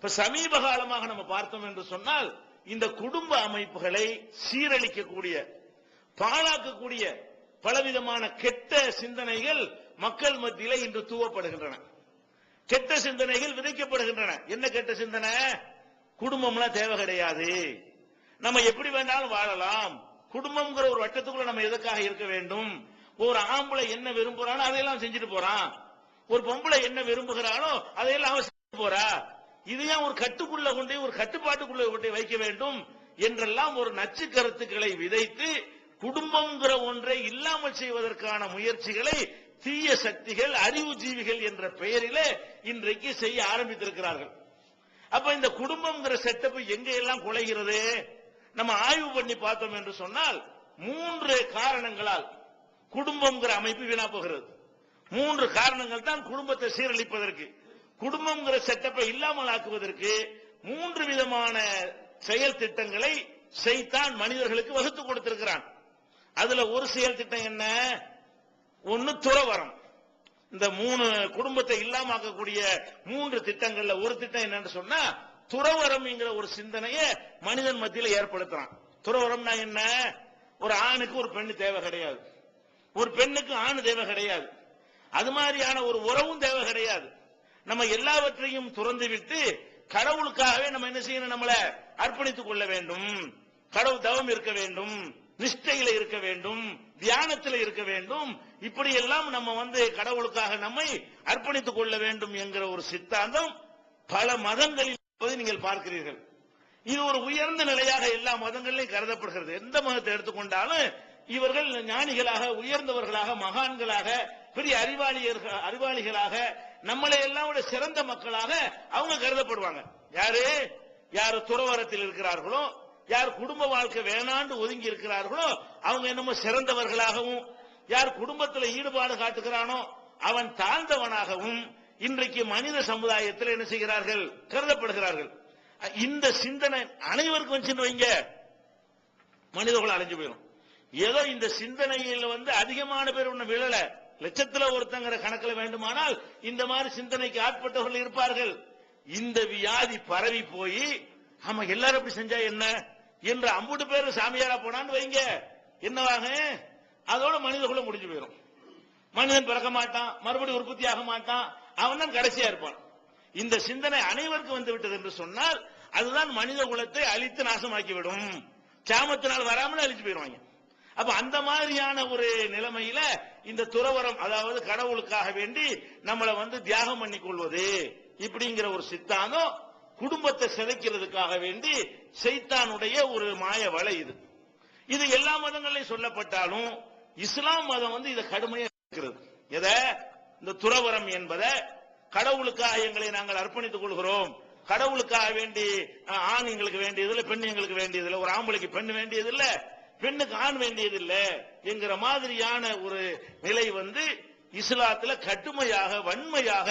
இப்ப சமீப காலமாக நம்ம பார்த்தோம் என்று சொன்னால் இந்த குடும்ப அமைப்புகளை சீரழிக்கக்கூடிய பாழாக்கக்கூடிய பலவிதமான கெட்ட சிந்தனைகள் மக்கள் மத்தியில இன்று தூவப்படுகின்றன. கெட்ட சிந்தனைகள் விதைக்கப்படுகின்றன. என்ன கெட்ட சிந்தனை? குடும்பம்லாம் தேவை கிடையாது, நம்ம எப்படி வேண்டாலும் வாழலாம், குடும்பம்ங்கிற ஒரு வட்டத்துக்குள்ள நம்ம எதுக்காக இருக்க வேண்டும், ஒரு ஆம்பளை என்ன விரும்புறானோ அதையெல்லாம் செஞ்சுட்டு போறான், ஒரு பொம்பளை என்ன விரும்புகிறானோ அதையெல்லாம் அவன் செஞ்சுட்டு போறா, இதையும் ஒரு கட்டுக்குள்ள கொண்டு ஒரு கட்டுப்பாட்டுக்குள்ள கொண்டு வைக்க வேண்டும் என்றெல்லாம் ஒரு நச்சு கருத்துக்களை விதைத்து குடும்பம்ங்கிற ஒன்றை இல்லாமல் செய்வதற்கான முயற்சிகளை தீய சக்திகள் அறிவுஜீவிகள் என்ற பெயரிலே இன்றைக்கு செய்ய ஆரம்பித்திருக்கிறார்கள். அப்ப இந்த குடும்பம்ங்கிற செட்டப் எங்க எல்லாம் குலைகிறது? நம்ம ஆய்வு பண்ணி பார்த்தோம் என்று சொன்னால் 3 காரணங்களால் குடும்பம்ங்கிற அமைப்பு வீணா போகிறது. 3 காரணங்கள் தான் குடும்பத்தை சீரழிப்பதற்கு, குடும்பம்ங்கிற செட்டப்பை இல்லாமல் ஆக்குவதற்கு 3 விதமான செயல் திட்டங்களை சைத்தான் மனிதர்களுக்கு வகுத்து கொடுத்திருக்கிறான். அதுல ஒரு செயல் திட்டம் என்ன? ஒன்னு துறவரம். இந்த 3 குடும்பத்தை இல்லாமக்கக்கூடிய 3 திட்டங்கள்ல ஒரு திட்டம் என்னன்னு சொன்னா துறவரம் என்கிற ஒரு சிந்தனையை மனிதன் மத்தியில ஏற்படுத்துறான். துறவரம்னா என்ன? ஒரு ஆணுக்கு ஒரு பெண்ணு தேவை கிடையாது, ஒரு பெண்ணுக்கு ஆண் தேவை கிடையாது, அது மாதிரியான ஒரு உறவும் தேவை கிடையாது. நம்ம எல்லாவற்றையும் துறந்து விட்டு கடவுளுக்காகவே நம்ம என்ன செய்யணும்? நம்மளை அர்ப்பணித்துக் கொள்ள வேண்டும், கடவுள் தவம் இருக்க வேண்டும், நிஷ்டையில இருக்க வேண்டும், தியானத்தில் இருக்க வேண்டும், இப்படி எல்லாம் நம்ம கடவுளுக்காக நம்மை அர்ப்பணித்துக் கொள்ள வேண்டும் என்கிற ஒரு சித்தாந்தம் பல மதங்களில் நீங்கள் பார்க்கிறீர்கள். இது ஒரு உயர்ந்த நிலையாக எல்லா மதங்களிலும் கருதப்படுகிறது. எந்த மதத்தை எடுத்துக்கொண்டாலும் இவர்கள் ஞானிகளாக, உயர்ந்தவர்களாக, மகான்களாக, பெரிய அறிவாளிகளாக, நம்மளை எல்லாம் விட சிறந்த மக்களாக அவங்க கருதப்படுவாங்க. யாரு துறவரத்தில் இருக்கிறார்களோ, யார் குடும்ப வாழ்க்கை வேணாண்டு ஒதுங்கி இருக்கிறார்களோ அவங்க என்னமோ சிறந்தவர்களாகவும், யார் குடும்பத்தில் ஈடுபாடு காட்டுகிறானோ அவன் தாழ்ந்தவனாகவும் இன்றைக்கு மனித சமுதாயத்தில் என்ன செய்கிறார்கள்? கருதப்படுகிறார்கள். இந்த சிந்தனை அனைவருக்கும் வந்து வைங்க, மனிதர்கள் அழிஞ்சு போயிடும். ஏதோ இந்த சிந்தனையில் அதிகமான பேர் ஒண்ணு விழல, லட்சத்துல ஒருத்தங்கிற கணக்கில் வேண்டுமானால் இந்த மாதிரி சிந்தனைக்கு ஆட்பட்டவர்கள் இருப்பார்கள். இந்த வியாதி பரவி போய் ஆமா எல்லாரும் எப்படி செஞ்சா என்ன என்று 50 பேர் சாமியாரா போனான்னு வைங்க, என்னவாக? அதோட மனிதகுல முடிஞ்சு போயிடும். மனிதன் பிறக்க மாட்டான், மறுபடியும் உற்பத்தி ஆக மாட்டான், அவன் தான் கடைசியா இருப்பான். இந்த சிந்தனை அனைவருக்கும் வந்து விட்டது என்று சொன்னால் அதுதான் மனித குலத்தை அழித்து நாசமாக்கிவிடும். சாமத்தினால் வராமல் அழிச்சு போயிடுவாங்க. அப்ப அந்த மாதிரியான ஒரு நிலைமையில இந்த துறவரம், அதாவது கடவுளுக்காக வேண்டி நம்மளை தியாகம் பண்ணி கொள்வது இப்படிங்கிற ஒரு சித்தாந்தம் குடும்பத்தை சிதைக்கிறதுக்காக வேண்டி சைத்தானுடைய ஒரு மாய வலை. இது எல்லா மதங்களையும் சொல்லப்பட்டாலும் இஸ்லாம் மதம் இதை கடுமையா இருக்கிறது. எதை? இந்த துறவரம் என்பதை கடவுளுக்காக எங்களை நாங்கள் அர்ப்பணித்துக் கொள்கிறோம், கடவுளுக்காக வேண்டி ஆண் எங்களுக்கு வேண்டியதில்லை, பெண் எங்களுக்கு வேண்டியதில்லை, ஒரு ஆம்பளைக்கு பெண் வேண்டியதில்லை, பெண்ணுக்கு ஆண் வேண்டியதில்லை என்கிற மாதிரியான ஒரு நிலை இஸ்லாத்துல கடுமையாக வன்மையாக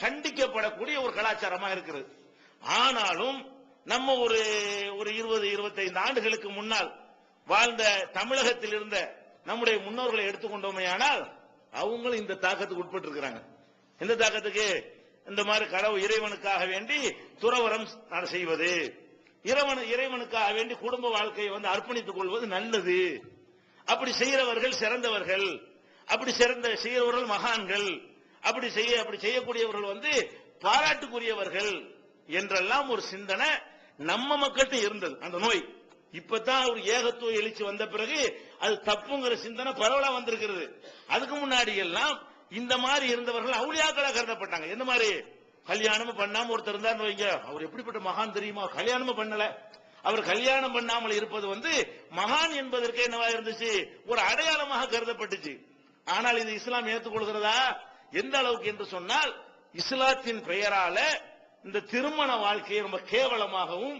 கண்டிக்கப்படக்கூடிய ஒரு கலாச்சாரமா இருக்கிறது. ஆனாலும் நம்ம ஒரு 20-25 ஆண்டுகளுக்கு முன்னால் வாழ்ந்த தமிழகத்தில் இருந்த நம்முடைய முன்னோர்களை எடுத்துக்கொண்டோமே ஆனால் அவங்களும் இந்த தாக்கத்துக்கு உட்பட்டு இருக்கிறாங்க. எந்த தாக்கத்துக்கு? இந்த மாதிரி கடவுள் இறைவனுக்காக வேண்டி துறவரம் செய்வது, இறைவனுக்காக வேண்டி குடும்ப வாழ்க்கையை அர்ப்பணித்துக் கொள்வது நல்லது, அப்படி செய்கிறவர்கள் சிறந்தவர்கள், அப்படி செய்கிறவர்கள் மகான்கள், அப்படி செய்யக்கூடியவர்கள் பாராட்டுக்குரியவர்கள் என்றெல்லாம் ஒரு சிந்தனை நம்ம மக்கள்கிட்ட இருந்தது. அந்த நோய் இப்பதான் ஒரு ஏகத்துவ எழுச்சி வந்த பிறகு அது தப்புங்கிற சிந்தனை பரவலா வந்திருக்கிறது. அதுக்கு முன்னாடி எல்லாம் இந்த மாதிரி இருந்தவர்கள் அவுளியாக்களா கருதப்பட்டாங்க. எந்த மாதிரி? கல்யாணமும் பண்ணாம ஒருத்தர் இருந்தார் வைங்க, அவர் எப்படிப்பட்ட மகான் தெரியுமா? கல்யாணமும் பண்ணல, அவர் கல்யாணம் பண்ணாமல் இருப்பது மகான் என்பதற்கு என்னவா இருந்துச்சு? ஒரு அடையாளமாக கருதப்பட்டுச்சு. ஆனால் இது இஸ்லாம் ஏற்றுக்கொள்கிறதா? எந்த அளவுக்கு என்று சொன்னால் இஸ்லாத்தின் பெயரால இந்த திருமண வாழ்க்கையை ரொம்ப கேவலமாகவும்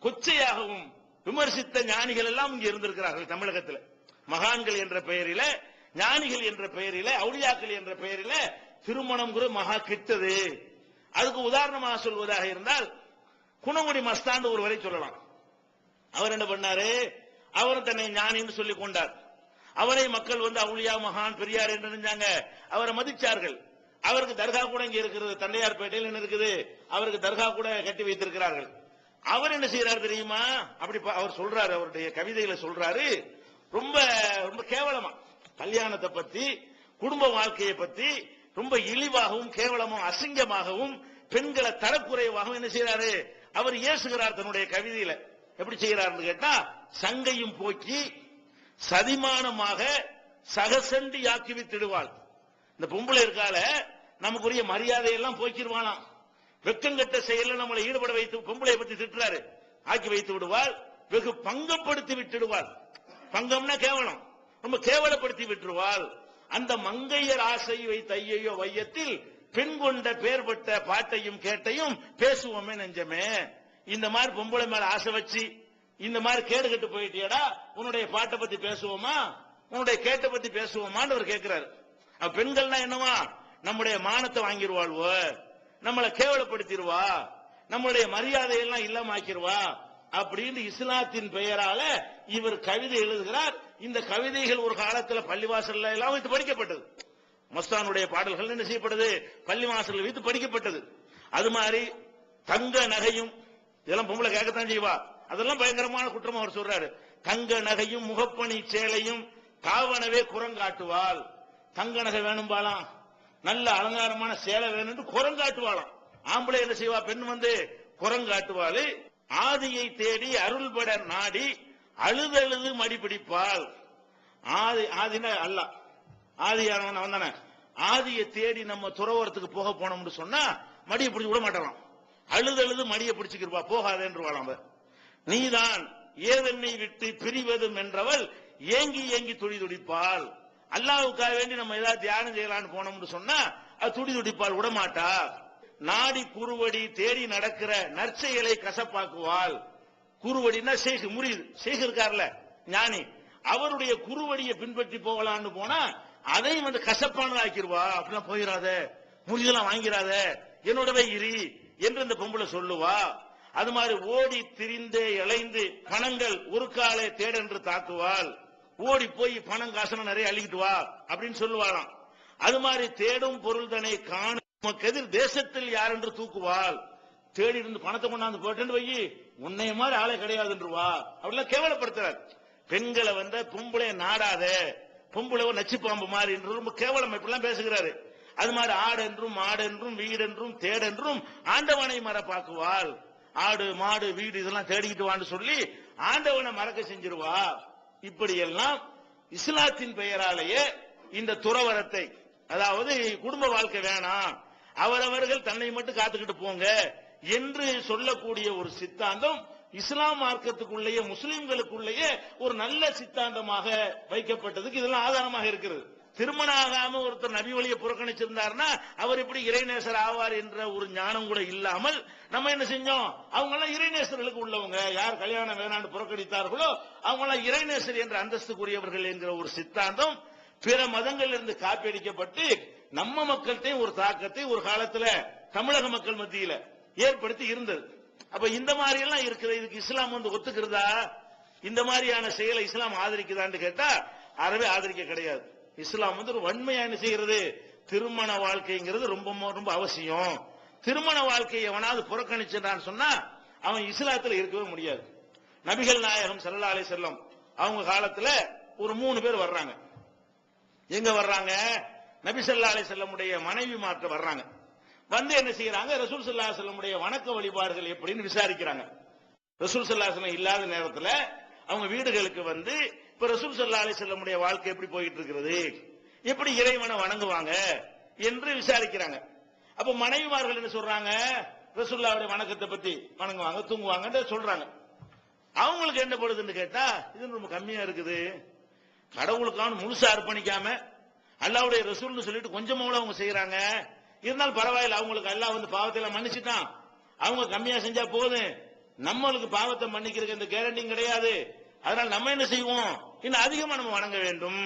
கொச்சையாகவும் விமர்சித்த ஞானிகள் எல்லாம் இங்க இருந்திருக்கிறார்கள் தமிழகத்தில். மகான்கள் என்ற பெயரில, ஞானிகள் என்ற பெயரில, அவுளியாக்கள் என்ற பெயரில திருமணம் மகா கெட்டது. அதுக்கு உதாரணமாக சொல்வதாக இருந்தால் குணங்குடி மஸ்தான் ஒருவரை சொல்லலாம். அவர் என்ன பண்ணாரு? அவர் தன்னை ஞானின்னு சொல்லிக் கொண்டார். அவரை மக்கள் அவுளியா, மகான், பெரியார் என்று நினைச்சாங்க, அவரை மதிச்சார்கள். அவருக்கு தர்கா கூட இங்க இருக்கிறது, தண்டையார்பேட்டையில் என்ன இருக்குது, அவருக்கு தர்கா கூட கட்டி வைத்திருக்கிறார்கள். அவர் என்ன செய்யறாரு தெரியுமா? அப்படி அவர் சொல்றாரு, அவருடைய கவிதையில சொல்றாரு, ரொம்ப ரொம்ப கேவலமா கல்யாணத்தை பத்தி, குடும்ப வாழ்க்கையை பத்தி ரொம்ப இழிவாகவும் கேவலமும் அசிங்கமாகவும் பெண்களை தரக்குறைவாகவும் என்ன செய்யறாரு அவர் ஏசுகிறார் தன்னுடைய கவிதையில. எப்படி செய்யறாருன்னு கேட்டா, சங்கையும் போக்கி சதிமானமாக சகசண்டி ஆக்கி வித்திடுவாள். இந்த பொம்பளை இருக்கால, நமக்குரிய மரியாதையெல்லாம் போக்கிடுவானாம். வெக்கங்கட்ட செயல நம்மளை ஈடுபட வைத்து பொம்பளை பத்தி திட்டுறாரு, ஆக்கி வைத்து விடுவாள். வெகு பங்கப்படுத்தி விட்டுடுவாள். பங்கம்னா கேவலம், ரொம்ப கேவலப்படுத்தி விட்டுருவாள். அந்த மங்கையர் ஆசை வைத்த ஐயையோ வையத்தில் பெண் கொண்ட பேர்பட்ட பாட்டையும் கேட்டையும் பேசுவோமே நெஞ்சமே. இந்த மாதிரி பொம்பளை மேல ஆசை வச்சு இந்த மாதிரி கேடு கட்டு போயிட்டியடா, உன்னுடைய பாட்டை பத்தி பேசுவோமா, உன்னுடைய கேட்டை பத்தி பேசுவோமான்னு அவர் கேட்கிறாரு. பெண்கள்னா என்னவா, நம்முடைய மானத்தை வாங்கிடுவாள்வோ, நம்மளை கேவலப்படுத்திடுவா, நம்மளுடைய மரியாதையெல்லாம் இல்லாம ஆக்கிடுவா அப்படின்னு இஸ்லாத்தின் பெயரால இவர் கவிதை எழுதுகிறார். இந்த கவிதைகள் ஒரு காலத்துல பள்ளிவாசல்ல எல்லாம் வைத்து படிக்கப்பட்டது. மஸ்தானுடைய பாடல்கள் என்ன செய்யப்பட்டது, பள்ளிவாசல்ல வைத்து படிக்கப்பட்டது. அது மாதிரி தங்க நகையும், இதெல்லாம் பொம்பளை கேட்கத்தான் செய்வா, அதெல்லாம் பயங்கரமான குற்றம் அவர் சொல்றாரு. தங்க நகையும் முகப்பணி சேலையும் காவனவே குரங்காட்டுவாள். தங்க நகை வேணும்பாலாம், நல்ல அலங்காரமான சேலை வேணும் குரங்காட்டுவாளாம். ஆம்பளை என்ன செய்வா, பெண் வந்து குரங்காட்டுவாள். ஆதியை தேடி அருள்பட நாடி அழுதழுது மடிபிடிப்பாள். ஆதினா அல்ல, ஆதியானவன் அவன் தானே. ஆதியை தேடி நம்ம துறவரத்துக்கு போக போனோம்னு சொன்னா மடியை பிடிச்சு விட மாட்டான், அழுதழுது மடியை பிடிச்சுக்கிருப்பா, போகாதேன்றுவாளாம். நீதான் ஏதென்னை விட்டு பிரிவதும் என்றவள் ஏங்கி ஏங்கி துடி துடிப்பாள். அல்லாஹ்வுக்காக வேண்டி நம்ம ஏதாவது தியானம் செய்யலான்னு போனோம்னு சொன்னா அது துடி துடிப்பாள், விடமாட்டா. நாடி குறுவடி தேடி நடக்கிற நற்செயலை கசப்பாக்குவாள். குறுவடினா ஷேக் முரீது, ஷேக் இருக்கார்ல ஞானி, அவருடைய குறுவடியை பின்பற்றி போகலான்னு போனா அதையும் வந்து கசப்பானது ஆக்கிடுவா. அப்படிலாம் போயிடாத, முறிதெல்லாம் வாங்கிறாத, என்னோடவே இரி என்று இந்த பொம்பளை சொல்லுவா. அது மாதிரி ஓடி திரிந்தே இளைந்து பணங்கள் ஒரு காலை தேடென்று தாக்குவாள். ஓடி போய் பணம் காசன நிறைய அள்ளிக்கிட்டு வா அப்படின்னு சொல்லுவாளாம். அது மாதிரி தேடும் பொருள் தனை காணும் எதிர் தேசத்தில் யார் என்று தூக்குவாள். தேடி இருந்து பணத்தை கொண்டாந்து போட்டு வை, உன்னைய மாதிரி ஆளே கிடையாதுன்றுவா. அப்படிலாம் கேவலப்படுத்துறாரு. பெண்களை வந்து பொம்பளை நாடாத, பொம்பளை நச்சு பாம்பு மாதிரி என்று ரொம்ப கேவலம் இப்படிலாம் பேசுகிறாரு. அது மாதிரி ஆடென்றும் மாடென்றும் வீடென்றும் தேடென்றும் ஆண்டவனை மறப்பாக்குவாள். ஆடு மாடு வீடு இதெல்லாம் தேடிக்கிட்டு வான்னு சொல்லி ஆண்டவனை மறக்க செஞ்சிருவா. இப்படி எல்லாம் இஸ்லாத்தின் பெயராலேயே இந்த துறவரத்தை, அதாவது குடும்ப வாழ்க்கை வேணாம், அவரவர்கள் தன்னை மட்டும் காத்துக்கிட்டு போங்க என்று சொல்லக்கூடிய ஒரு சித்தாந்தம் இஸ்லாம் மார்க்கத்துக்குள்ளேயே முஸ்லிம்களுக்குள்ளேயே ஒரு நல்ல சித்தாந்தமாக வைக்கப்பட்டதுக்கு இதெல்லாம் ஆதாரமாக இருக்கிறது. திருமணம் ஆகாம ஒருத்தர் நபி வழியை புறக்கணிச்சிருந்தாருன்னா அவர் எப்படி இறைநேசர் ஆவார் என்ற ஒரு ஞானம் கூட இல்லாமல் நம்ம என்ன செஞ்சோம், அவங்க எல்லாம் இறைநேசர்களுக்கு உள்ளவங்க, யார் கல்யாணம் வேணான்னு புறக்கணித்தார்களோ அவங்க எல்லாம் இறைநேசர் என்ற அந்தஸ்துக்குரியவர்கள் என்கிற ஒரு சித்தாந்தம் பிற மதங்களில் இருந்து காப்பியடிக்கப்பட்டு நம்ம மக்கள்கிட்டையும் ஒரு தாக்கத்தை ஒரு காலத்துல தமிழக மக்கள் மத்தியில ஏற்படுத்தி இருந்தது. அப்ப இந்த மாதிரி எல்லாம் இருக்குது. இதுக்கு இஸ்லாம் வந்து ஒத்துக்கிறதா, இந்த மாதிரியான செயலை இஸ்லாம் ஆதரிக்குதான்னு கேட்டா அறவே ஆதரிக்க கிடையாது. இஸ்லாம் வந்து ஒரு வன்மையா என்ன செய்கிறது, திருமண வாழ்க்கைங்கிறது ரொம்ப ரொம்ப அவசியம். திருமண வாழ்க்கையை எவனாவது புறக்கணிச்சான்னு சொன்னா அவன் இஸ்லாத்துல இருக்கவே முடியாது. நபிகள் நாயகம் ஸல்லல்லாஹு அலைஹி வஸல்லம் அவங்க காலத்துல ஒரு 3 பேர் வர்றாங்க. எங்க வர்றாங்க, நபி ஸல்லல்லாஹு அலைஹி வஸல்லமுடைய மனைவி மாற்ற வர்றாங்க. வந்து என்ன செய்யறாங்க, ரசூல் ஸல்லல்லாஹு அலைஹி வஸல்லமுடைய வணக்க வழிபாடுகள் எப்படின்னு விசாரிக்கிறாங்க. ரசூல் ஸல்லல்லாஹு அலைஹி வஸல்லம் இல்லாத நேரத்துல அவங்க வீடுகளுக்கு வந்து இப்ப ரசூல் ஸல்லல்லாஹு அலைஹி வஸல்லமுடைய வாழ்க்கை எப்படி போயிட்டு இருக்கிறது, எப்படி இறைவனை வணங்குவாங்க என்று விசாரிக்கிறாங்க. அப்ப மனைவிமார்கள் என்ன சொல்றாங்க, ரசூலுல்லாஹ்வுடைய வணக்கத்தை பத்தி வணங்குவாங்க தூங்குவாங்க சொல்றாங்க. அவங்களுக்கு என்ன படுதுன்னு கேட்டா இது ரொம்ப கம்மியா இருக்குது, கடவுளுக்கான முழுசா அர்ப்பணிக்காம அல்லாஹ்வுடைய ரசூல்னு சொல்லிட்டு கொஞ்சமாவது அவங்க செய்யறாங்க. இருந்தாலும் பரவாயில்ல, அவங்களுக்கு அல்லாஹ் வந்து பாவத்தை எல்லாம் மன்னிச்சுட்டான், அவங்க கம்மியா செஞ்சா போதும், நம்மளுக்கு பாவத்தை மன்னிக்கிறதுக்கு எந்த கேரண்டியும் கிடையாது, அதனால நம்ம என்ன செய்வோம், இன்னும் அதிகமா நம்ம வணங்க வேண்டும்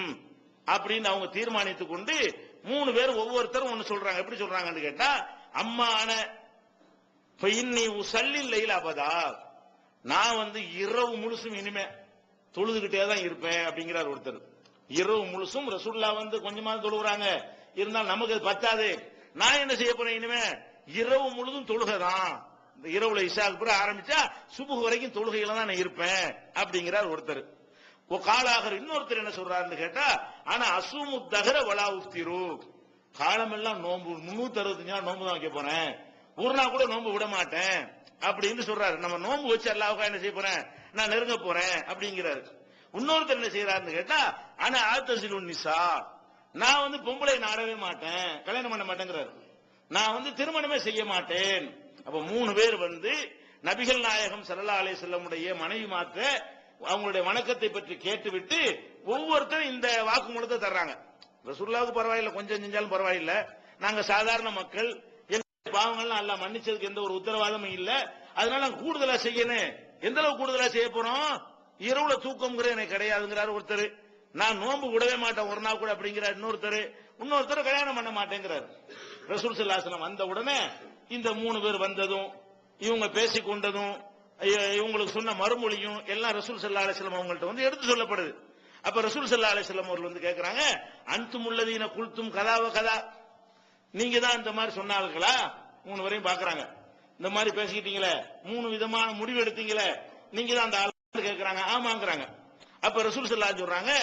அப்படின்னு அவங்க தீர்மானித்துக் கொண்டு 3 பேர் ஒவ்வொருத்தரும் ஒன்னு சொல்றாங்க. எப்படி சொல்றாங்கன்னு கேட்டா, அம்மான இன்னி உசல்லில் லைல அபதா, நான் வந்து இரவு முழுசும் இனிமே தொழுதுகிட்டே தான் இருப்பேன் அப்படிங்கிறார் ஒருத்தர். இரவு முழுசும் ரசூலுல்லாஹ் வந்து கொஞ்சமா தொழுகிறாங்க, இருந்தாலும் நமக்கு அது பத்தாது, நான் என்ன செய்ய போறேன் இனிமே இரவு முழுதும் தொழுகைதான். இந்த இரவுல இஷாக்கு பிறகு ஆரம்பிச்சா சுபுஹ் வரைக்கும் தொழுகையில தான் நான் இருப்பேன் அப்படிங்கிறார் ஒருத்தர். காலாகர் இன்னொருத்தர் என்ன சொல்றாருன்னு கேட்டா, ஆனா அசூமு தகர வலா உஃப்திரு, காலமெல்லாம் நோன்பு 365 நாள் நோன்பு தான் வைக்க போறேன், ஒரு நாள் கூட நோன்பு விட மாட்டேன் அப்படின்னு சொல்றாரு. நம்ம நோன்பு வச்சு அல்லாஹ்வுக்காக என்ன செய்ய போறேன், நான் நெருங்க போறேன் அப்படிங்கிறாரு. இன்னொருத்தர் என்ன செய்யறாருன்னு கேட்டா, ஆனா ஆத்தசிலுன் நிசா, நான் வந்து பொம்பளை நாடவே மாட்டேன், கல்யாணம் பண்ண மாட்டேங்கிறாரு. நான் திருமணமே செய்ய மாட்டேன். அப்ப 3 பேர் நபிகள் நாயகம் ஸல்லல்லாஹு அலைஹி வஸல்லமுடைய மனைவி மாத்த அவங்களுடைய வணக்கத்தை பற்றி கேட்டுவிட்டு ஒவ்வொருத்தரும் இந்த வாக்குமூலத்தை தர்றாங்க. ரசூலுல்லாஹ்வுக்கு பரவாயில்லை, கொஞ்சம் செஞ்சாலும் பரவாயில்லை, நாங்க சாதாரண மக்கள், எங்க பாவங்கள்லாம் அல்லாஹ் மன்னிச்சதுக்கு எந்த ஒரு உத்தரவாதமும் இல்ல, அதனால நாங்க கூடுதலா செய்யணும். எந்த அளவுக்கு கூடுதலா செய்ய போறோம், இரவுல தூக்கம்ங்கிறது எனக்கு கிடையாதுங்கிறாரு ஒருத்தர். நான் நோன்பு விடவே மாட்டேன் ஒரு நாள் கூட அப்படிங்கிறார் இன்னொருத்தர் கல்யாணம் பண்ண மாட்டேங்கிறார். ரசூல் ஸல்லல்லாஹு அலைஹி வஸல்லம் வந்த உடனே இந்த 3 பேர் வந்ததும் இவங்க பேசிக் கொண்டதும் இவங்களுக்கு சொன்ன மறுமொழியும் எல்லாம் ரசூல் ஸல்லல்லாஹு அலைஹி வஸல்லம் அவங்கள்ட்ட எடுத்து சொல்லப்படுது. அப்ப ரசூல் ஸல்லல்லாஹு அலைஹி வஸல்லம் அவர்கள் கேக்குறாங்க, அன்துமுல்லதீன குல்தும் கதாவ கதா, நீங்க தான் இந்த மாதிரி சொன்னார்களா? 3 பேரையும் பாக்குறாங்க, இந்த மாதிரி பேசிக்கிட்டீங்களே, 3 விதமான முடிவு எடுத்தீங்களே, நீங்க தான் அந்த ஆள் கேக்குறாங்க. ஆமாங்கிறாங்க. அப்ப ரசூல் ஸல்லல்லாஹு அலைஹி சொல்றாங்க,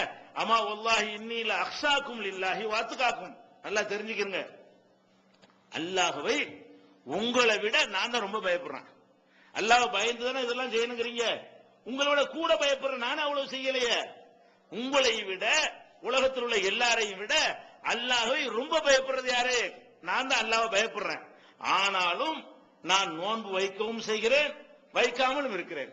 அமா வல்லாஹி இன்னீ ல அக்ஸாக்கும் லில்லாஹி வ அத்காக்கும், நல்லா தெரிஞ்சுக்கிறங்க, அல்லாஹ்வை உங்களை விட நான் தான் ரொம்ப பயப்படுறேன். அல்லாஹ்வை பயந்து தானே இதெல்லாம் செய்யணுங்கிறீங்க, உங்களை விட கூட பயப்படுறேன், நானே அவ்வளவு செய்யலையே. உங்களை விட உலகத்தில் உள்ள எல்லாரையும் விட அல்லாஹ்வை ரொம்ப பயப்படுறது யாரு? நான் தான் அல்லாஹ்வை பயப்படுறேன். ஆனாலும் நான் நோன்பு வைக்கவும் செய்கிறேன், வைக்காமலும் இருக்கிறேன்.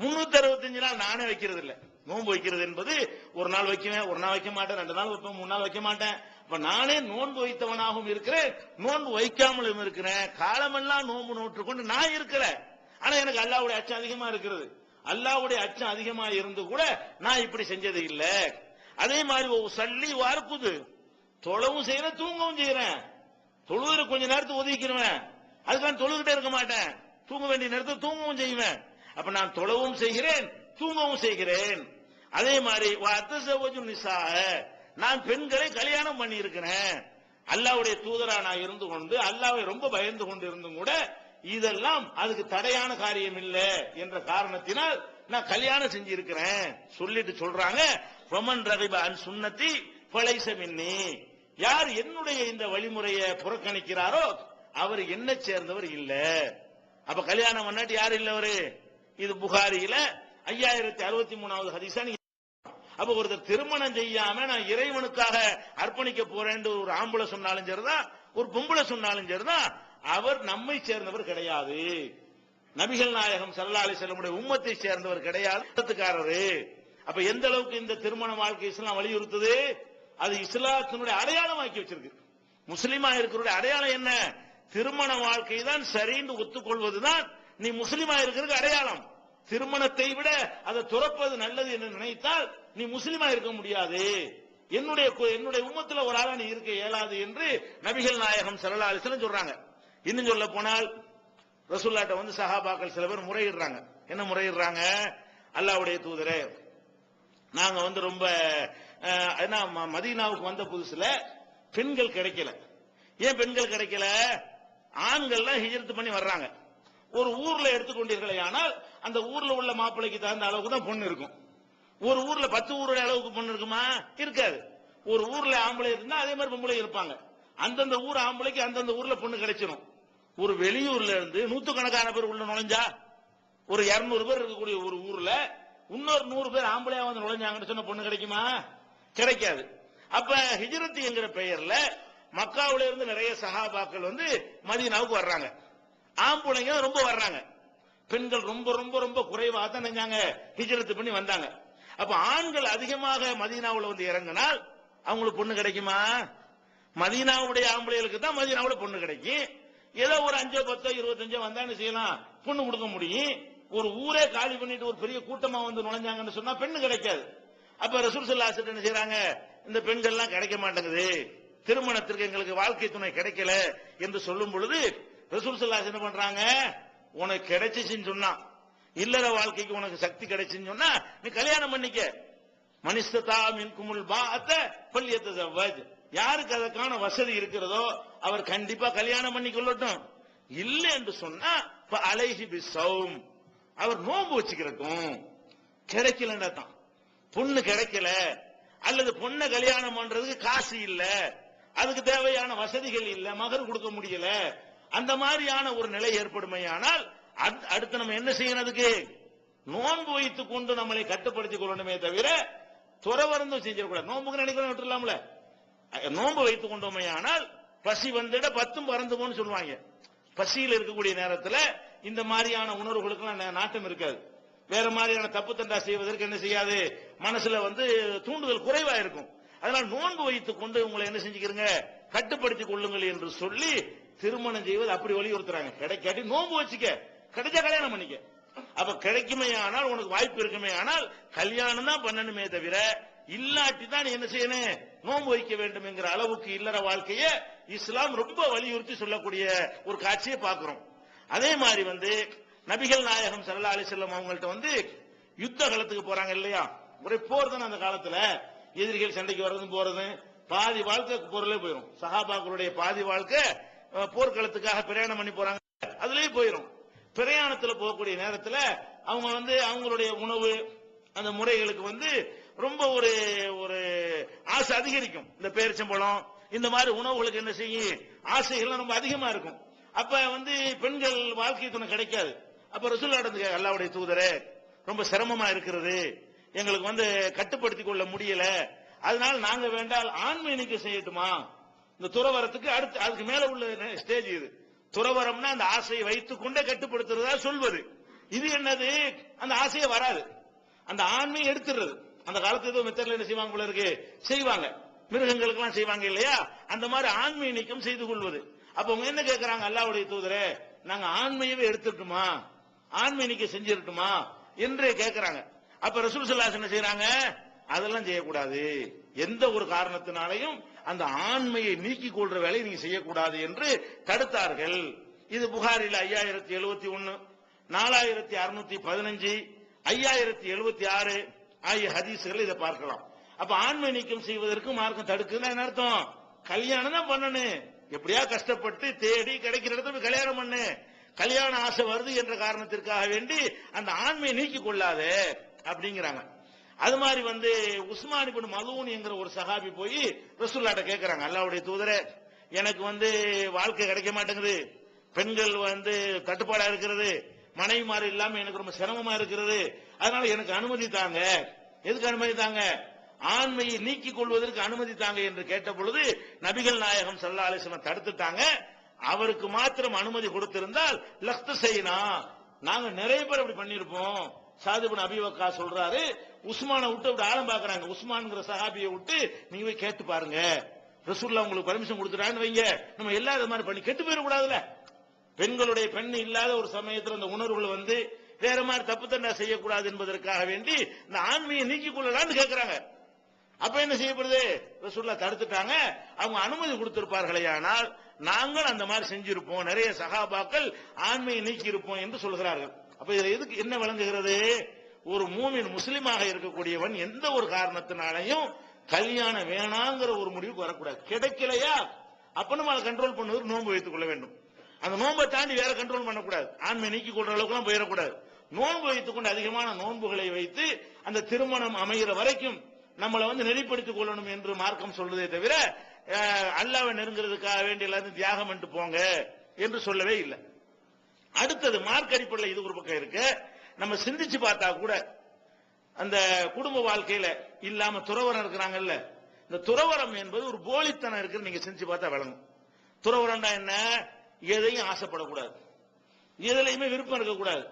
365 நாள் நானே வைக்கிறது இல்ல. நோன்பு வைக்கிறது என்பது ஒரு நாள் வைக்குவேன், ஒரு நாள் வைக்க மாட்டேன், 2 நாள் வைப்பேன், 3 நாள் வைக்க மாட்டேன். இப்ப நானே நோன்பு வைத்தவனாகவும் இருக்கிறேன், நோன்பு வைக்காமலும் இருக்கிறேன். காலமெல்லாம் நோன்பு நோற்றுக்கொண்டு நான் இருக்கிறேன். ஆனா எனக்கு அல்லாஹ்வுடைய அச்சம் அதிகமா இருக்கிறது. அல்லாஹ்வுடைய அச்சம் அதிகமா இருந்து கூட நான் இப்படி செஞ்சது இல்ல. அதே மாதிரி சல்லி வார்க்குது, தொழவும் செய்யறேன், தூங்கவும் செய்யறேன். தொழுகிற கொஞ்ச நேரத்துக்கு ஒதுக்கிடுவேன், அதுக்கான தொழுகிட்டே இருக்க மாட்டேன். தூங்க வேண்டிய நேரத்தை தூங்கவும் செய்வேன். அப்ப நான் தொழவும் செய்கிறேன், தூங்கவும் செய்கிறேன். அதே மாதிரி நான் பெண்களை கல்யாணம் பண்ணி இருக்கிறேன். அல்லாஹ்வுடைய தூதரா நான் இருந்து கொண்டு அல்லாஹ்வை ரொம்ப பயந்து கொண்டு இருந்தும் கூட இதெல்லாம் அதுக்கு தடையான காரியம் இல்ல என்ற காரணத்தினால் நான் கல்யாணம் செஞ்சு இருக்கிறேன் சொல்லிட்டு சொல்றாங்க. ஃபமன் ரகிப அன் சுன்னதி ஃபலைஸ மின்னி, யார் என்னுடைய இந்த வழிமுறையை புறக்கணிக்கிறாரோ அவர் என்ன சேர்ந்தவர் இல்ல. அப்ப கல்யாணம் பண்ணாட்டி யார் இல்ல அவரு? இது புகாரியில 5063வது ஹதீஸா. அப்ப ஒருத்தர் திருமணம் செய்யாம நான் இறைவனுக்காக அர்ப்பணிக்க போறேன் ஒரு ஆம்பளை சொன்னாலும் சரிதான், ஒரு பொம்பளை சொன்னாலும் சரிதான், அவர் நம்மை சேர்ந்தவர் கிடையாது. நபிகள் நாயகம் ஸல்லல்லாஹு அலைஹி வஸல்லம் உம்மத்தை சேர்ந்தவர் கிடையாது. அப்ப எந்த அளவுக்கு இந்த திருமண வாழ்க்கை இஸ்லாம் வலியுறுத்துது? அது இஸ்லாத்தினுடைய அடையாளமாக்கி வச்சிருக்கு. முஸ்லிமா இருக்கிற அடையாளம் என்ன? திருமண வாழ்க்கை தான் சரின்னு ஒத்துக்கொள்வதுதான் நீ முஸ்லிமா இருக்கிறதுக்கு அடையாளம். திருமணத்தை விட அதை துறப்பது நல்லது என்று நினைத்தால் நீ முஸ்லிமா இருக்க முடியாது. என்னுடைய உம்மத்துல ஒரு ஆளா நீ இருக்க இயலாது என்று நபிகள் நாயகம் ஸல்லல்லாஹு அலைஹி வஸல்லம் சொல்றாங்க. இன்னும் சொல்ல போனால் ரசூலுல்லாஹ்ட்ட சஹாபாக்கள் சில பேர் முறையிடுறாங்க. என்ன முறையிடுறாங்க? அல்லாஹ்வுடைய தூதரே, நாங்க ரொம்ப மதீனாவுக்கு வந்த புதுசுல பெண்கள் கிடைக்கல. ஏன் பெண்கள் கிடைக்கல? ஆண்கள்லாம் ஹிஜ்ரத் பண்ணி வர்றாங்க. ஒரு ஊர்ல எடுத்துக்கொண்டீர்களே ஆனால் அந்த ஊர்ல உள்ள மாப்பிள்ளைக்கு தகுந்த அளவுக்கு தான் பொண்ணு இருக்கும். ஒரு ஊர்ல 10 ஊருடைய அளவுக்கு பொண்ணு இருக்குமா? இருக்காது. ஒரு ஊர்ல ஆம்பளை இருந்தா அதே மாதிரி பொம்பளை இருப்பாங்க. அந்தந்த ஊர் ஆம்பளைக்கு அந்தந்த ஊர்ல பொண்ணு கிடைச்சிடும். ஒரு வெளியூர்ல இருந்து 100கணக்கான பேர் உள்ள நுழைஞ்சா, ஒரு 200 பேர் இருக்கக்கூடிய ஒரு ஊர்ல இன்னொரு 100 பேர் ஆம்பளையா வந்து நுழைஞ்சாங்கன்னு சொன்ன பொண்ணு கிடைக்குமா? கிடைக்காது. அப்ப ஹிஜ்ரத் என்கிற பெயர்ல மக்காவுல இருந்து நிறைய சஹாபாக்கள் மதீனாவுக்கு வர்றாங்க. ஆம்பளைங்க ரொம்ப வர்றாங்க, பெண்கள் ரொம்ப ரொம்ப ரொம்ப குறைவாக தான் நினைஞ்சாங்க ஹிஜ்ரத் பண்ணி வந்தாங்க. அப்ப ஆண்கள் அதிகமாக மதீனாவுல இறங்கினால் அவங்களுக்கு பொண்ணு கிடைக்குமா? மதீனாவுடைய ஆம்பளைகளுக்கு தான் மதீனாவுல பொண்ணு கிடைக்கும். ஏதோ ஒரு 5 10 25 வந்தா என்ன செய்யலாம்? பொண்ணு கொடுக்க முடியும். ஒரு ஊரே காலி பண்ணிட்டு ஒரு பெரிய கூட்டமா நுழைஞ்சாங்கன்னு சொன்னா பெண்ணு கிடைக்காது. அப்ப ரசூல் ஸல்லல்லாஹு அலைஹி வஸல்லம் என்ன செய்றாங்க? இந்த பெண்கள் எல்லாம் கிடைக்க மாட்டேங்குது, திருமணத்திற்கு எங்களுக்கு வாழ்க்கை துணை கிடைக்கல என்று சொல்லும் பொழுது ரசூல் ஸல்லல்லாஹு அலைஹி வஸல்லம் என்ன பண்றாங்க? உனக்கு கிடைச்சிச்சுன்னு சொன்னா, இல்லற வாழ்க்கைக்கு உனக்கு சக்தி கிடைச்சுன்னு சொன்னா நீ கல்யாணம் பண்ணிக்க. மனிஸ்ததா மின்குமுல் பாஅத ஃபல்யதஸவ்வஜ், யாருக்கு அதற்கான வசதி இருக்கிறதோ அவர் கண்டிப்பா கல்யாணம் பண்ணி கொள்ளட்டும். இல்லை என்று சொன்னா அலைஹி பிஸௌம், அவர் நோன்பு வச்சுக்கிறட்டும். கிடைக்கலன்னா தான், பொண்ணு கிடைக்கல அல்லது பொண்ணை கல்யாணம் பண்றதுக்கு காசு இல்ல, அதுக்கு தேவையான வசதிகள் இல்ல, மகர் கொடுக்க முடியல, அந்த மாதிரியான ஒரு நிலை ஏற்படுமையானால் அடுத்து நம்ம என்ன செய்யறதுக்கு? நோன்பு வைத்துக் கொண்டு நம்மளை கட்டுப்படுத்திக் கொள்ளணுமே தவிர துறவரந்தும் செஞ்சிடக்கூடாது. நோன்புக்கு நினைக்கிறோம் விட்டுலாம்ல. நோன்பு வைத்துக் கொண்டோமே ஆனால் பசி வந்துட 10 பறந்து போன்னு சொல்லுவாங்க. பசியில் இருக்கக்கூடிய நேரத்தில் இந்த மாதிரியான உணர்வுகளுக்கு நாட்டம் இருக்காது. வேற மாதிரியான தப்பு தண்டா செய்வதற்கு என்ன செய்யாது, மனசுல தூண்டுதல் குறைவா இருக்கும். அதனால் நோன்பு வைத்துக் கொண்டு உங்களை என்ன செஞ்சுக்கிறீங்க, கட்டுப்படுத்திக் கொள்ளுங்கள் என்று சொல்லி திருமணம் செய்வது அப்படி வலியுறுத்துறாங்க. கிடைக்காட்டி நோன்பு வச்சுக்க, கிடைச்சா கல்யாணம் பண்ணிக்க. அப்ப கிடைக்குமே ஆனால் உனக்கு வாய்ப்பு இருக்குமே ஆனால் கல்யாணம் தான் பண்ணணுமே தவிர இல்லாட்டி தான் என்ன செய்யணும், நோன்பு வைக்க வேண்டும் என்கிற அளவுக்கு இல்லற வாழ்க்கையை இஸ்லாம் ரொம்ப வலியுறுத்தி சொல்லக்கூடிய ஒரு காட்சியை பார்க்கிறோம். அதே மாதிரி நபிகள் நாயகம் ஸல்லல்லாஹு அலைஹி வஸல்லம் அவங்கள்ட்ட யுத்த களத்துக்கு போறாங்க இல்லையா, ஒரே போர் தானே அந்த காலத்துல. எதிரிகள் சண்டைக்கு வர்றதும் போறது, பாதி வாழ்க்கை பொருளே போயிடும். சஹாபாக்களுடைய பாதி வாழ்க்கை போர்க்களத்துக்காக பிரயாணம் பண்ணி போறாங்க, அதுலயே போயிடும். பிரயாணத்துல போகக்கூடிய நேரத்துல அவங்க அவங்களுடைய உணவு அந்த முறைகளுக்கு ரொம்ப ஒரு ஒரு ஆசை அதிகரிக்கும். இந்த பேரிச்சம்பழம் இந்த மாதிரி உணவுகளுக்கு என்ன செய்யும், ஆசைகள் ரொம்ப அதிகமா இருக்கும். அப்ப பெண்கள் வாழ்க்கை துணை கிடைக்காது. அப்ப ரசூலுல்லாஹ் அல்லாஹ்வுடைய தூதரே, ரொம்ப சிரமமா இருக்கிறது, எங்களுக்கு கட்டுப்படுத்திக் கொள்ள முடியல, அதனால நாங்க வேண்டால் ஆண்மைக்கு செய்யட்டுமா? இந்த துறவரத்துக்கு அடுத்து அதுக்கு மேல உள்ள ஸ்டேஜ் இது. துறவரம்னா அந்த ஆசையை வைத்துக் கொண்டே கட்டுப்படுத்துறதா சொல்வது. இது என்னது, அந்த ஆசையே வராது, அந்த ஆண்மையை எடுத்துறது. அந்த காலத்துல ஏதோ மெத்தட்ல என்ன செய்வாங்க போல இருக்கு, செய்வாங்க, மிருகங்களுக்கு எல்லாம் செய்வாங்க இல்லையா, அந்த மாதிரி ஆண்மை நீக்கம் செய்து கொள்வது. அப்ப அவங்க என்ன கேட்கிறாங்க, அல்லாஹ்வுடைய தூதரே, நாங்க ஆண்மையவே எடுத்துட்டுமா, ஆண்மை நீக்கம் செஞ்சிருட்டுமா என்று கேட்கிறாங்க. அப்ப ரசூல் ஸல்லல்லாஹு அலைஹி வஸல்லம் என்ன செய்யறாங்க, அதெல்லாம் செய்யக்கூடாது, எந்த ஒரு காரணத்தினாலையும் அந்த ஆண்மையை நீக்கிக் கொள்ற வேலையை நீங்க செய்யக்கூடாது என்று தடுத்தார்கள். இது புகாரில் 5071, 4615, 5076 ஆகிய ஹதீஸ்கள் இதை பார்க்கலாம். அப்ப ஆண்மை நீக்கம் செய்வதற்கு மார்க்கம் தடுக்குதுன்னா என்ன அர்த்தம், கல்யாணம் தான் பண்ணணும், எப்படியா கஷ்டப்பட்டு தேடி கிடைக்கிற இடத்துல கல்யாணம் பண்ணு, கல்யாண ஆசை வருது என்ற காரணத்திற்காக வேண்டி அந்த ஆண்மையை நீக்கிக் கொள்ளாதே அப்படிங்கிறாங்க. அது மாதிரி உஸ்மான் இப்னு மலூன் என்கிற ஒரு சஹாபி போய் ரசூலுல்லாஹ்ட்ட கேட்கிறாங்க, அல்லாஹ்வுடைய தூதரே, எனக்கு வாழ்க்கை கிடைக்க மாட்டேங்குது, பெண்கள் தட்டுப்பாடா இருக்கிறது, மனைவிமார் இல்லாம எனக்கு ரொம்ப சிரமமா இருக்கிறது, அதனால எனக்கு அனுமதி தாங்க. எதுக்கு அனுமதி தாங்க, ஆண்மையை நீக்கிக் கொள்வதற்கு அனுமதி தாங்க என்று கேட்ட பொழுது நபிகள் நாயகம் ஸல்லல்லாஹு அலைஹி வஸல்லம் தடுத்துட்டாங்க. அவருக்கு மாத்திரம் அனுமதி கொடுத்திருந்தால் லக்த் செய்னா, நாங்க நிறைய பேர் அப்படி பண்ணிருப்போம். சாத் இப்னு அபீ வக்காஸ் சொல்றாரு, உஸ்மானை விட்டு அப்படி ஆழம் பாக்குறாங்க, உஸ்மான்ங்கிற சஹாபியை விட்டு நீங்க போய் கேட்டு பாருங்க, ரசூலுல்லாஹ் உங்களுக்கு பர்மிஷன் கொடுத்துட்டான்னு வைங்க, நம்ம எல்லாரும் மாதிரி பண்ணி கெட்டு போயிடக்கூடாதுல. பெண்களுடைய பெண் இல்லாத ஒரு சமயத்தில் அந்த உணர்வுகள் வேற மாதிரி தப்பு தண்டா செய்யக்கூடாது என்பதற்காக வேண்டி இந்த ஆண்மையை நீக்கிக் கொள்ளலாம்னு கேட்கிறாங்க. அப்ப என்ன செய்யப்படுது, ரசூலுல்லாஹ் தடுத்துட்டாங்க. அவங்க அனுமதி கொடுத்திருப்பார்களே ஆனால் நாங்கள் அந்த மாதிரி செஞ்சிருப்போம், நிறைய சஹாபாக்கள் ஆண்மையை நீக்கி இருப்போம் என்று சொல்கிறார்கள். அப்ப இதுல எதுக்கு என்ன விளங்குகிறது, ஒரு மூமின் முஸ்லிமாக இருக்கக்கூடியவன் எந்த ஒரு காரணத்தினாலையும் கல்யாணம் வேணாங்கிற ஒரு முடிவுக்கு வரக்கூடாது. கிடைக்கலையா அப்ப நம்ம அதை கண்ட்ரோல் பண்ணுவது நோன்பு வைத்துக் கொள்ள வேண்டும். அந்த நோன்பை தாண்டி வேற கண்ட்ரோல் பண்ணக்கூடாது, ஆண்மை நீக்கிக் கொள்ற அளவுக்கு எல்லாம் போயிடக்கூடாது. நோன்பு வைத்துக் கொண்டு அதிகமான நோன்புகளை வைத்து அந்த திருமணம் அமைகிற வரைக்கும் நம்மளை நெறிப்படுத்திக் கொள்ளணும் என்று மார்க்கம் சொல்றதே தவிர அல்லாஹ்வை நெருங்குறதுக்காக வேண்டிய எல்லாரும் தியாகம் பண்ணிட்டு போங்க என்று சொல்லவே இல்லை. அடுத்தது மார்க் அடிப்படையில் இது ஒரு பக்கம் இருக்கு. நம்ம சிந்திச்சு பார்த்தா கூட அந்த குடும்ப வாழ்க்கையில இல்லாம துறவரம் இருக்கிறாங்கல்ல, இந்த துறவரம் என்பது ஒரு போலித்தனம் இருக்கு. நீங்க சிந்திச்சு பார்த்தா விளங்கும். துறவரம்டா என்ன, எதையும் ஆசைப்படக்கூடாது, எதுலையுமே விருப்பம் இருக்கக்கூடாது,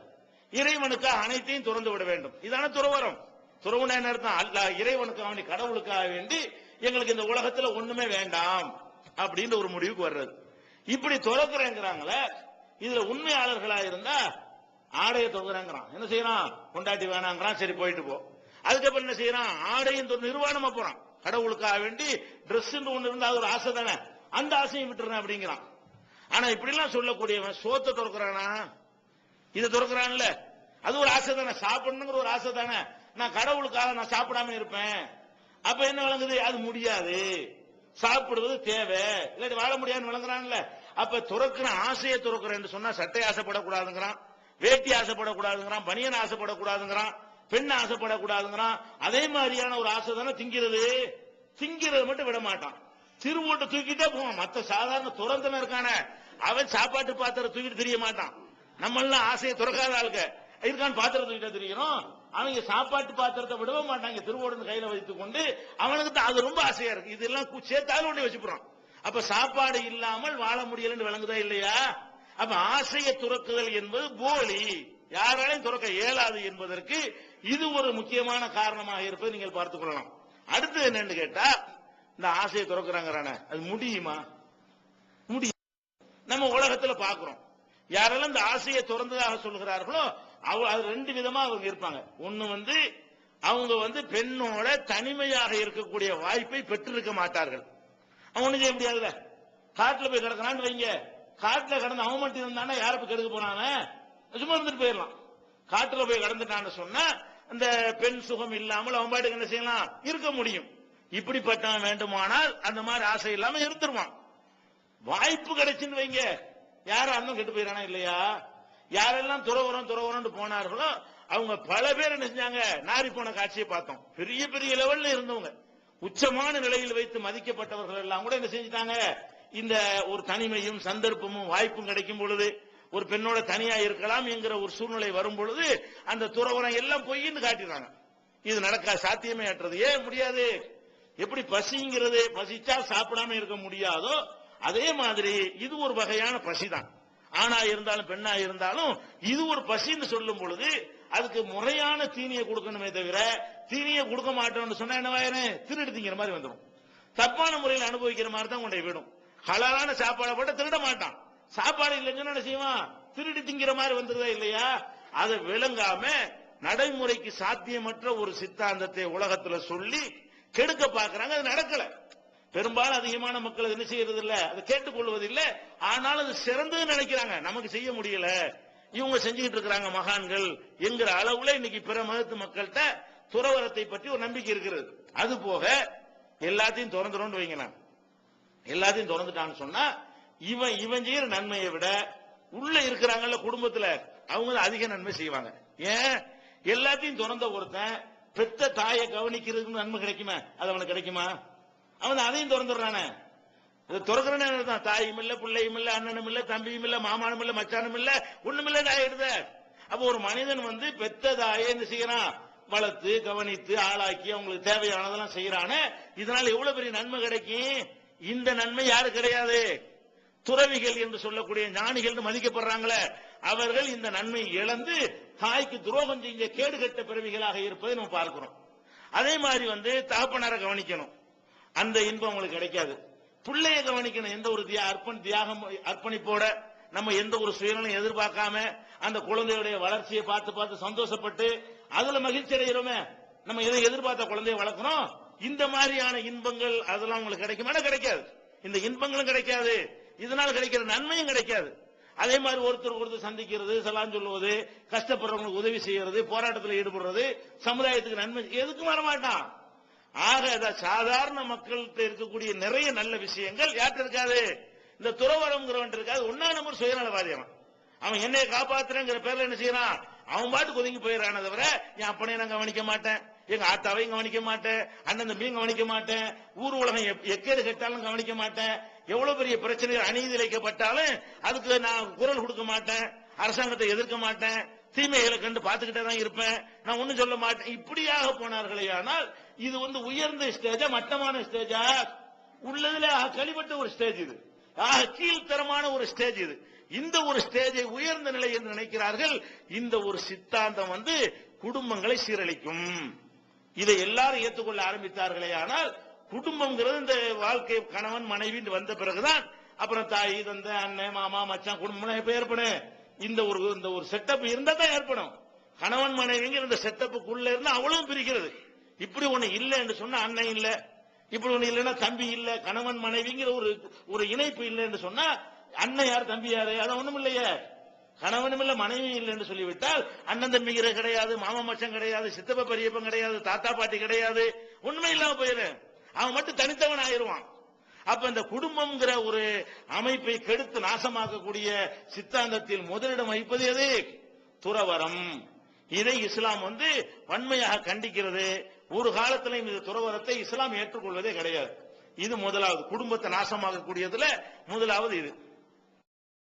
இறைவனுக்காக அனைத்தையும் துறந்து விட வேண்டும். இதான துறவரம். துறவுனா என்ன அர்த்தம், அல்லாஹ் இறைவனுக்காக வேண்டி கடவுளுக்காக வேண்டி எங்களுக்கு இந்த உலகத்துல ஒண்ணுமே வேண்டாம் அப்படின்னு ஒரு முடிவுக்கு வர்றது. இப்படி துறக்கிறேங்கிறாங்களே, இதுல உண்மையாளர்களா இருந்தா ஆடையை தொங்குறாங்கிறான், என்ன செய்யறான், கொண்டாட்டி வேணாங்கிறான், சரி போயிட்டு போ. அதுக்கப்புறம் என்ன செய்யறான், ஆடையும் நிர்வாணமா போறான், கடவுளுக்காக வேண்டி டிரெஸ் ஒண்ணு இருந்தா அது ஒரு ஆசை தானே, அந்த ஆசையும் விட்டுறேன் அப்படிங்கிறான். ஆனா இப்படி எல்லாம் சொல்லக்கூடியவன் சோத்தை துறக்கிறானா, இதை துறக்கிறான்ல, அது ஒரு ஆசை தானே, சாப்பிடணுங்கிற ஒரு ஆசை தானே, நான் கடவுளுக்காக நான் சாப்பிடாம இருப்பேன். அப்ப என்ன விளங்குது, அது முடியாது. சாப்பிடுவது தேவை, இல்லாட்டி வாழ முடியாதுன்னு விளங்குறான்ல. அப்ப துறக்கிற ஆசையை துறக்கிறேன்னு சொன்னா சட்டை ஆசைப்படக்கூடாதுங்கிறான், வேட்டி ஆசைப்படக்கூடாதுங்கிறான், பனியன் ஆசைப்படக்கூடாதுங்கிறான், பெண் ஆசைப்படக்கூடாதுங்கிறான். அதே மாதிரியான ஒரு ஆசை தானே திங்கிறது. திங்கிறது மட்டும் விட மாட்டான், திருவோட்டை தூக்கிட்டே போவான். மத்த சாதாரண துறந்தன இருக்கான அவன் சாப்பாட்டு பாத்திரம் தூக்கிட்டு தெரிய மாட்டான். நம்ம எல்லாம் ஆசையை துறக்காத ஆளுங்க இருக்கான்னு பாத்திரம் தூக்கிட்டே தெரியும். அவங்க சாப்பாட்டு பாத்திரத்தை விடவே மாட்டாங்க, திருவோடு கையில வைத்துக் கொண்டு. அவனுக்கு அது ரொம்ப ஆசையா இருக்கு. இதெல்லாம் சேர்த்தாலும் ஒண்ணு வச்சுப்பான். அப்ப சாப்பாடு இல்லாமல் வாழ முடியலன்னு விளங்குதா இல்லையா? அப்ப ஆசையை துறக்குதல் என்பது போலி, யாராலையும் துறக்க இயலாது என்பதற்கு இது ஒரு முக்கியமான காரணமாக இருப்பதை நீங்கள் பார்த்துக் கொள்ளலாம். அடுத்தது என்னன்னு கேட்டா, இந்த ஆசையை துறக்கிறாங்க, அது முடியுமா? முடியும். நம்ம உலகத்துல பாக்குறோம், யாரெல்லாம் இந்த ஆசையை துறந்ததாக சொல்கிறார்களோ அது ரெண்டு விதமா அவங்க இருப்பாங்க. ஒண்ணு அவங்க பெண்ணோட தனிமையாக இருக்கக்கூடிய வாய்ப்பை பெற்றிருக்க மாட்டார்கள். அவன் ஒண்ணு செய்ய முடியாதுல. காட்டுல போய் கிடக்கிறான்னு வைங்க, காட்டுல கடந்து அவன் மட்டும் இருந்தானா யார போய் கெடுக்க போனாங்க? சும்மா இருந்துட்டு போயிடலாம். காட்டுல போய் கடந்துட்டான்னு சொன்னா அந்த பெண் சுகம் இல்லாமல் அவன் பாட்டுக்கு என்ன செய்யலாம், இருக்க முடியும். இப்படிப்பட்டவன் வேண்டுமானால் அந்த மாதிரி ஆசை இல்லாம இருந்துருவான். வாய்ப்பு கிடைச்சுன்னு வைங்க, யாரும் அண்ணன் கெட்டு போயிடானா இல்லையா? யாரெல்லாம் துறவரம் போனார்களோ அவங்க பல பேர் என்ன செஞ்சாங்க, நாரி போன காட்சியை பார்த்தோம். பெரிய பெரிய லெவல்ல இருந்தவங்க, உச்சமான நிலையில் வைத்து மதிக்கப்பட்டவர்கள் எல்லாம் கூட என்ன செஞ்சிட்டாங்க, இந்த ஒரு தனிமையும் சந்தர்ப்பமும் வாய்ப்பும் கிடைக்கும் பொழுது, ஒரு பெண்ணோட தனியா இருக்கலாம் என்கிற ஒரு சூழ்நிலை வரும் பொழுது அந்த துறவரம் எல்லாம் பொய்ன்னு காட்டிடுறாங்க. இது நடக்க சாத்தியமே அற்றது. ஏன் முடியாது? எப்படி பசிங்கிறது, பசிச்சா சாப்பிடாம இருக்க முடியாதோ அதே மாதிரி இது ஒரு வகையான பசிதான். ஆணா இருந்தாலும் பெண்ணா இருந்தாலும் இது ஒரு பசின்னு சொல்லும் பொழுது அதுக்கு முறையான தீனியை கொடுக்கணுமே தவிர, தீனியை கொடுக்க மாட்டோம்னு சொன்னா என்னவாயிரும், திருடு திங்கிற மாதிரி வந்துடும். தப்பான முறையில் அனுபவிக்கிற மாதிரி தான் கொண்டே விடும். ஹலாலான சாப்பாடை போட்டு திருட மாட்டான், சாப்பாடு இல்லைன்னு என்ன செய்வான், திருடி திங்கிற மாதிரி வந்துருதா இல்லையா? அதை விளங்காம நடைமுறைக்கு சாத்தியமற்ற ஒரு சித்தாந்தத்தை உலகத்துல சொல்லி கெடுக்க பாக்குறாங்க. அது நடக்கல. பெரும்பாலும் அதிகமான மக்கள் என்ன செய்யறது இல்ல, அதை கேட்டுக்கொள்வதில்லை. ஆனாலும் அது சிறந்தது நினைக்கிறாங்க. நமக்கு செய்ய முடியல, இவங்க செஞ்சுக்கிட்டு இருக்கிறாங்க மகான்கள் என்கிற அளவுல இன்னைக்கு பிற மதத்து மக்கள்கிட்ட துறவரத்தை பற்றி ஒரு நம்பிக்கை இருக்கிறது. அது போக எல்லாத்தையும் திறந்துடும் வைங்களேன், எல்லாத்தையும் திறந்துட்டான்னு சொன்னா இவன் செய்யற நன்மையை விட உள்ள இருக்கிறாங்கல்ல குடும்பத்துல அவங்க அதிக நன்மை செய்வாங்க. ஏன்? எல்லாத்தையும் திறந்த ஒருத்தன் பெத்த தாயை கவனிக்கிறதுக்கு நன்மை கிடைக்குமா? அது அவனுக்கு கிடைக்குமா? அவன் அதையும் திறந்துடுறானே. திறக்கிறேன்னு தாயும் இல்ல, பிள்ளையும் இல்ல, அண்ணனும் இல்ல, தம்பியும் இல்ல, மாமானும் இல்ல, மச்சானும் இல்ல, ஒண்ணும் இல்ல ஆயிடுத. அப்ப ஒரு மனிதன் பெத்த தாயை என்ன செய்யறான், வளர்த்து கவனித்து ஆளாக்கி அவங்களுக்கு தேவையானதெல்லாம் செய்யறானே. இதனால எவ்வளவு பெரிய நன்மை கிடைக்கும். இந்த நன்மை யாரு கிடையாது, துறவிகள் என்று சொல்லக்கூடிய ஞானிகள் மதிக்கப்படுறாங்களே அவர்கள் இந்த நன்மை இழந்து தாய்க்கு துரோகம் செய்ய கேடுகட்ட பிறவிகளாக இருப்பதை நம்ம பார்க்கிறோம். அதே மாதிரி தகப்பனாரை கவனிக்கணும், அந்த இன்பம் உங்களுக்கு கிடைக்காது. பிள்ளைய கவனிக்கணும், எந்த ஒரு அர்ப்பணிப்போட நம்ம எந்த ஒரு சுயநலம் எதிர்பார்க்காம அந்த குழந்தையுடைய வளர்ச்சியை பார்த்து பார்த்து சந்தோஷப்பட்டு அதுல மகிழ்ச்சி அடைகிறோமே. நம்ம எதை எதிர்பார்த்த குழந்தைய வளர்க்கணும், இந்த மாதிரியான இன்பங்கள் அதெல்லாம் உங்களுக்கு கிடைக்குமா? கிடைக்காது. இந்த இன்பங்களும் கிடைக்காது, இதனால கிடைக்கிற நன்மையும் கிடைக்காது. அதே மாதிரி ஒருத்தர் சந்திக்கிறது, சலாம் சொல்லுவது, கஷ்டப்படுறவங்களுக்கு உதவி செய்யறது, போராட்டத்தில் ஈடுபடுறது, சமுதாயத்துக்கு நன்மை எதுக்கும் வரமாட்டான். ஆக சாதாரண மக்கள்கிட்ட இருக்கக்கூடிய நிறைய நல்ல விஷயங்கள் யார்கிட்ட இருக்காது, இந்த துறவரம்ங்கிறவன் இருக்காது. ஒன்னா நம்பர் சுயநலவாதி. அவன் என்னைய காப்பாத்துறேங்கிற பேர்ல என்ன செய்யறான், அவன் பாட்டுக்கு ஒதுங்கி போயிடறான தவிர என் அப்பனையும் நான் கவனிக்க மாட்டேன், எங்க ஆத்தாவையும் கவனிக்க மாட்டேன், அண்ணன் தம்பியும் கவனிக்க மாட்டேன், ஊர் உலகம் எக்கேடு கெட்டாலும் கவனிக்க மாட்டேன், எவ்வளவு பெரிய பிரச்சனைகள் அநீதி இழைக்கப்பட்டாலும் அதுக்கு நான் குரல் கொடுக்க மாட்டேன், அரசாங்கத்தை எதிர்க்க மாட்டேன், தீமைகளை கண்டு பார்த்துக்கிட்டே தான் இருப்பேன், நான் ஒண்ணும் சொல்ல மாட்டேன். இப்படியாக போனார்களே. ஆனால் இது உயர்ந்த ஸ்டேஜா மட்டமான ஸ்டேஜா, உள்ளதுல கழிப்பட்ட ஒரு ஸ்டேஜ், இது கீழ்த்தரமான ஒரு ஸ்டேஜ். இது இந்த ஒரு ஸ்டேஜை உயர்ந்த நிலை என்று நினைக்கிறார்கள். இந்த ஒரு சித்தாந்தம் குடும்பங்களை சீரழிக்கும். இதை எல்லாரும் ஏற்றுக்கொள்ள ஆரம்பித்தார்களே. ஆனால் குடும்பம்ங்கிறது இந்த வாழ்க்கை கணவன் மனைவி வந்த பிறகுதான் அப்புறம் தாய் தந்த அண்ணன் மாமா மச்சான் குடும்பம் எப்ப ஏற்படும், இந்த ஒரு செட்டப் இருந்தா தான் ஏற்படும். கணவன் மனைவிங்கிற இந்த செட்டப்புக்குள்ள இருந்து அவ்வளவு பிரிக்கிறது. இப்படி ஒண்ணு இல்லை என்று சொன்னா அண்ணன் இல்ல, இப்படி ஒண்ணு இல்லைன்னா தம்பி இல்ல, கணவன் மனைவிங்கிற ஒரு இணைப்பு இல்லை என்று சொன்னா அண்ணன் யார் தம்பி யாரு, அதான் ஒண்ணும் இல்லையே. கணவனும் இல்ல மனைவி இல்லை என்று சொல்லிவிட்டால் அண்ணன் தம்பிங்கிற கிடையாது, மாமா மச்சம் கிடையாது, சித்தப்ப பெரியப்பன் கிடையாது, தாத்தா பாட்டி கிடையாது, உண்மை இல்லாம போயிரு. அவன் மட்டும் தனித்தவன் ஆயிருவான். அப்ப இந்த குடும்பம்ங்கிற ஒரு அமைப்பை கெடுத்து நாசமாக்கக்கூடிய சித்தாந்தத்தில் முதலிடம் வகிப்பது எது? துறவரம். இதை இஸ்லாம் வன்மையாக கண்டிக்கிறது. ஒரு காலத்திலும் இந்த துறவரத்தை இஸ்லாம் ஏற்றுக்கொள்வதே கிடையாது. இது முதலாவது, குடும்பத்தை நாசமாக்கக்கூடியதுல முதலாவது இது.